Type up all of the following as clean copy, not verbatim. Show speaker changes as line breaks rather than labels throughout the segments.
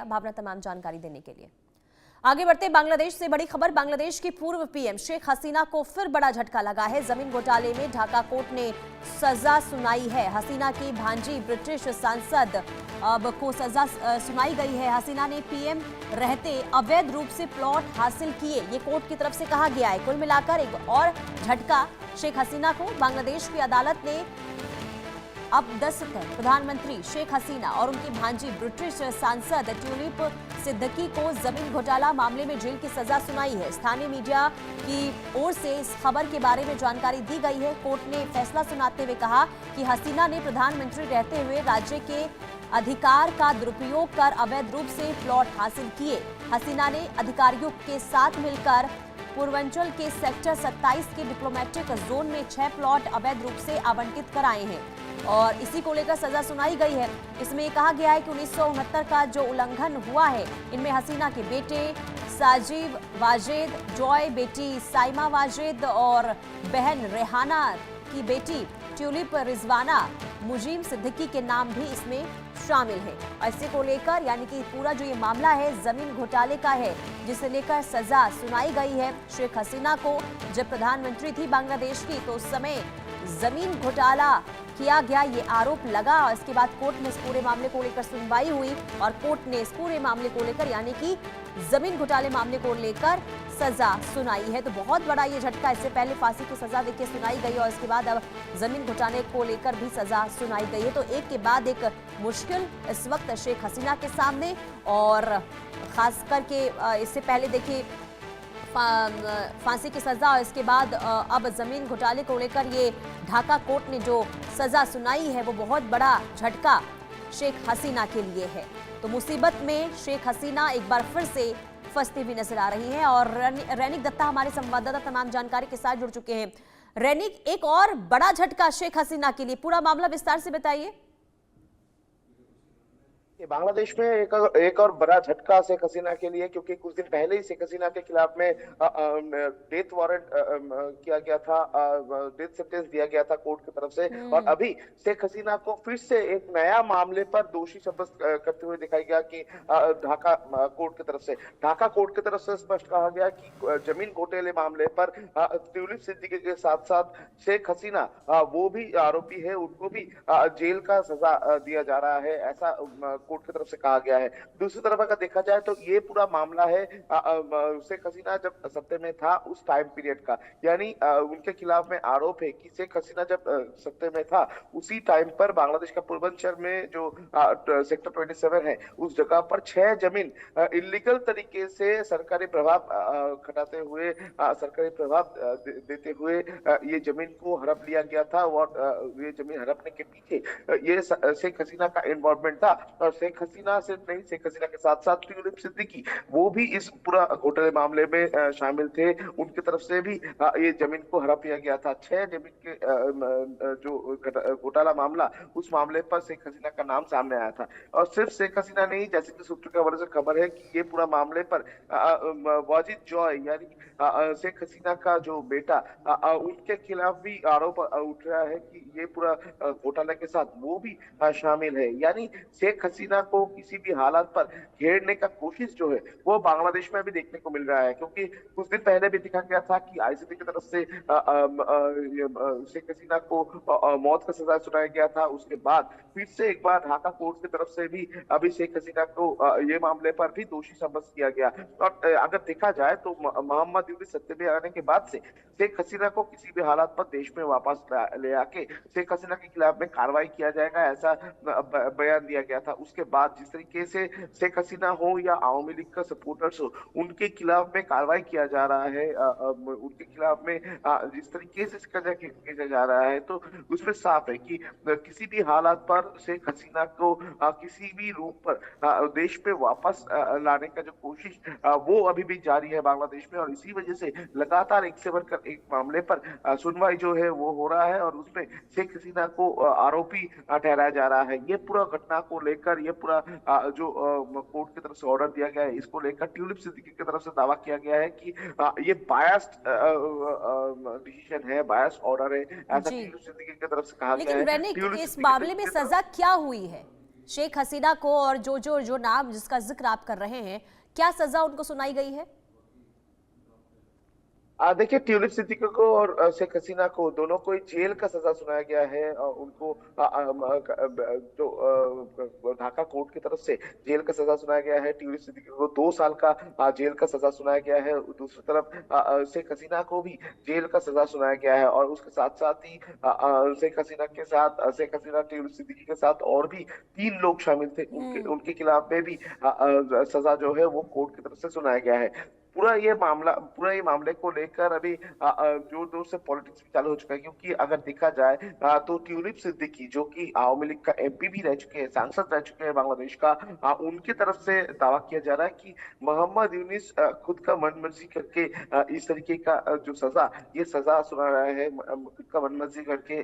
भावना तमाम जानकारी देने के लिए। आगे बढ़ते बांग्लादेश से बड़ी खबर। बांग्लादेश की पूर्व पीएम शेख हसीना को फिर बड़ा झटका लगा है। जमीन घोटाले में ढाका कोर्ट ने सजा सुनाई है। हसीना की भांजी ब्रिटिश सांसद अब को सजा सुनाई गई है। हसीना ने पीएम रहते अवैध रूप से प्लॉट हासिल किए, ये कोर्ट की तरफ से कहा गया है। कुल मिलाकर एक और झटका शेख हसीना को। बांग्लादेश की अदालत ने अब 10 प्रधानमंत्री शेख हसीना और उनकी भांजी ब्रिटिश सांसद ट्यूलिप सिद्दीकी को जमीन घोटाला मामले में जेल की सजा सुनाई है। स्थानीय मीडिया की ओर से इस खबर के बारे में जानकारी दी गई है। कोर्ट ने फैसला सुनाते हुए कहा कि हसीना ने प्रधानमंत्री रहते हुए राज्य के अधिकार का दुरुपयोग कर अवैध रूप से प्लॉट हासिल किए। हसीना ने अधिकारियों के साथ मिलकर पूर्वांचल के सेक्टर 27 के डिप्लोमेटिक जोन में 6 प्लॉट अवैध रूप से आवंटित कराए हैं और इसी को लेकर सजा सुनाई गई है। इसमें कहा गया है कि 1969 का जो उल्लंघन हुआ है, इनमें हसीना के बेटे साजिब वाजेद, जॉय बेटी साइमा वाजेद और बहन रेहाना की बेटी ट्यूलिप रिजवाना मुजीम सिद्दीकी के नाम भी इसमें शामिल है। और इसी को लेकर यानी कि पूरा जो ये मामला है जमीन घोटाले का है, जिसे लेकर सजा सुनाई गई है शेख हसीना को। जब प्रधानमंत्री थी बांग्लादेश की तो उस समय जमीन घोटाला किया गया, ये आरोप लगा और इसके बाद कोर्ट में इस पूरे मामले को लेकर सुनवाई हुई और कोर्ट ने इस पूरे मामले को लेकर यानी कि जमीन घोटाले मामले को लेकर सजा सुनाई है। तो बहुत बड़ा ये झटका। इससे पहले फांसी की सजा देके सुनाई गई और इसके बाद अब जमीन घोटाले को लेकर भी सजा सुनाई गई है। तो एक के बाद एक मुश्किल इस वक्त शेख हसीना के सामने और खास करके इससे पहले देखिए फांसी की सजा और इसके बाद अब जमीन घोटाले को लेकर ये ढाका कोर्ट ने जो सजा सुनाई है वो बहुत बड़ा झटका शेख हसीना के लिए है। तो मुसीबत में शेख हसीना एक बार फिर से फंसती हुई नजर आ रही है और रैनिक दत्ता हमारे संवाददाता तमाम जानकारी के साथ जुड़ चुके हैं। रैनिक, एक और बड़ा झटका शेख हसीना के लिए, पूरा मामला विस्तार से बताइए।
बांग्लादेश में एक और बड़ा झटका शेख हसीना के लिए, क्योंकि कुछ दिन पहले ही शेख हसीना के खिलाफ में डेथ वारंट किया गया था, डेथ सेंटेंस दिया गया था कोर्ट की तरफ से। और अभी शेख हसीना को फिर से एक नया मामले पर दोषी साब्यस्त करते हुए दिखाया गया कि ढाका कोर्ट की तरफ से स्पष्ट कहा गया कि जमीन घोटाले मामले पर ट्यूलिप सिद्दीकी के साथ साथ शेख हसीना वो भी आरोपी है, उनको भी जेल का सजा दिया जा रहा है, ऐसा कोर्ट की तरफ से कहा गया है। दूसरी तरफ अगर देखा जाए तो ये पूरा मामला है शेख हसीना जब सत्ते में था उस टाइम पीरियड का, यानी उनके खिलाफ में आरोप है कि शेख हसीना जब सत्ते में था उसी टाइम पर बांग्लादेश का पूर्वांचल में जो सेक्टर 27 है उस जगह पर 6 जमीन इलीगल तरीके से सरकारी प्रभाव खटाते हुए सरकारी प्रभाव देते हुए ये जमीन को हड़प लिया गया था और ये जमीन हड़पने के पीछे ये शेख हसीना का इन्वॉल्वमेंट था। और शेख हसीना सिर्फ नहीं, शेख हसीना के साथ साथ ट्यूलिप सिद्दीकी वो भी इस पूरा घोटाले मामले में शामिल थे। उनकी तरफ से भी ये जमीन को हड़प लिया गया था। 6 जमीन के जो घोटाला मामला, उस मामले पर शेख हसीना का नाम सामने आया था। और सिर्फ शेख हसीना नहीं, जैसे कि सूत्र के हवाले से खबर है कि ये पूरा मामले पर वाजिद जॉय यानी शेख हसीना का जो बेटा उनके खिलाफ भी आरोप उठ रहा है कि ये पूरा घोटाले के साथ वो भी शामिल है। यानी शेख हसीना को किसी भी हालात पर घेरने का कोशिश जो है वो बांग्लादेश में भी देखने को मिल रहा है, क्योंकि कुछ दिन पहले भी दिखा गया था कि आईसीसी की तरफ से शेख हसीना को मौत का सजा सुनाया गया था। उसके बाद फिर से एक बार ढाका कोर्ट की तरफ से भी अभी शेख हसीना को ये मामले पर भी दोषी साब्यस्त किया गया। और अगर देखा जाए तो मोहम्मद यूनुस सत्ते में आने के बाद से शेख हसीना को किसी भी हालात पर देश में वापस ले आके शेख हसीना के खिलाफ में कार्रवाई किया जाएगा, ऐसा बयान दिया गया था। उसके बाद जिस तरीके से शेख हसीना हो या आवामी लीग का सपोर्टर्स हो, उनके खिलाफ में कार्रवाई किया जा रहा है, उनके खिलाफ में जिस तरीके से किया जा रहा है, तो उसमें साफ है कि किसी भी हालात पर शेख हसीना को किसी भी रूप पर देश पे वापस लाने का जो कोशिश वो अभी भी जारी है बांग्लादेश में। और इसी वजह से लगातार एक से बढ़कर एक मामले पर सुनवाई जो है वो हो रहा है और उसमें शेख हसीना को आरोपी ठहराया जा रहा है। ये पूरा घटना को लेकर ये पूरा जो कोर्ट की तरफ से ऑर्डर दिया गया है, इसको लेकर ट्यूलिप सिद्दीकी की तरफ से दावा किया गया है कि ये बायस्ड डिसीजन है, बायस्ड ऑर्डर है, ऐसा ट्यूलिप सिद्दीकी की तरफ से कहा गया है।
लेकिन इस मामले में सजा क्या हुई है शेख हसीना को और जो नाम जिसका जिक्र आप कर रहे हैं, क्या सजा उनको सुनाई गई है?
देखिए, ट्यूलिप सिद्दीकी को और शेख हसीना को दोनों को ही जेल का सजा सुनाया गया है। उनको जो ढाका कोर्ट की तरफ से जेल का सजा सुनाया गया है। ट्यूलिप सिद्दीकी को 2 साल का जेल का सजा सुनाया गया है। दूसरी तरफ शेख हसीना को भी जेल का सजा सुनाया गया है और उसके साथ साथ ही शेख हसीना के साथ शेख हसीना ट्यूलिप सिद्दीकी के साथ और भी 3 लोग शामिल थे। उनके उनके खिलाफ में भी सजा जो है वो कोर्ट की तरफ से सुनाया गया है। पूरा ये मामले को लेकर अभी जोर जोर से पॉलिटिक्स भी चालू हो चुका है, क्योंकि अगर देखा जाए तो ट्यूलिप सिद्दीकी जो कि आवामी लीग का एमपी भी रह चुके हैं, सांसद रह चुके हैं बांग्लादेश का, उनकी तरफ से दावा किया जा रहा है कि मोहम्मद यूनिस खुद का मन मर्जी करके इस तरीके का जो ये सजा सुना रहा है, खुद का मन मर्जी करके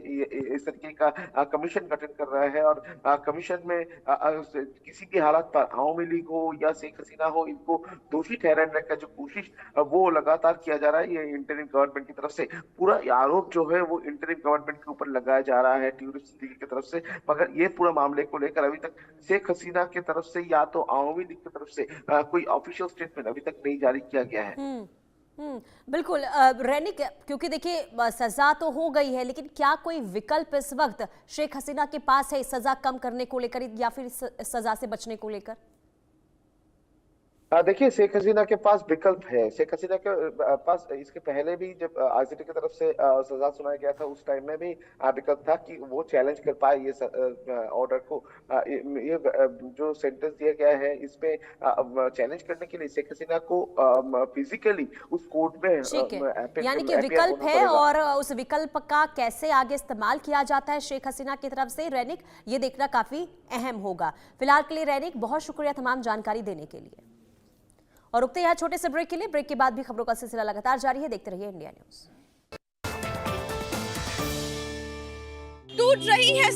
इस तरीके का कमीशन गठन कर रहा है और कमीशन में किसी भी हालत पर आवामी लीग हो या शेख हसीना हो, इनको दोषी ठहराने का जो कोशिश वो लगातार किया जा रहा है। ये इंटरिम गवर्नमेंट की तरफ से पूरा आरोप जो है वो इंटरिम गवर्नमेंट के ऊपर लगाया जा रहा है ट्यूलिप सिद्दीकी की तरफ से। मगर ये पूरा मामले को लेकर अभी तक शेख हसीना की तरफ से या तो आवामी लीग की तरफ से कोई ऑफिशियल स्टेटमेंट अभी तक नहीं जारी किया गया है।
बिल्कुल रैनिक, क्योंकि देखिए सजा तो हो गई है, लेकिन क्या कोई विकल्प इस वक्त शेख हसीना के पास है सजा कम करने को लेकर या फिर सजा से बचने को लेकर?
देखिए, शेख हसीना के पास विकल्प है। शेख हसीना के पास इसके पहले भी जब आईसीटी की तरफ से सजा सुनाया गया था, उस टाइम में भी विकल्प था कि वो चैलेंज कर पाए ये ऑर्डर को। ये जो सेंटेंस दिया गया है इसमें चैलेंज करने के लिए शेख हसीना को फिजिकली उस कोर्ट में
ठीक है, यानी कि विकल्प है और उस विकल्प का कैसे आगे इस्तेमाल किया जाता है शेख हसीना की तरफ से, रैनिक, ये देखना काफी अहम होगा। फिलहाल के लिए रैनिक, बहुत शुक्रिया तमाम जानकारी देने के लिए। और रुकते हैं यहाँ छोटे से ब्रेक के लिए। ब्रेक के बाद भी खबरों का सिलसिला लगातार जारी है, देखते रहिए इंडिया न्यूज।
टूट रही है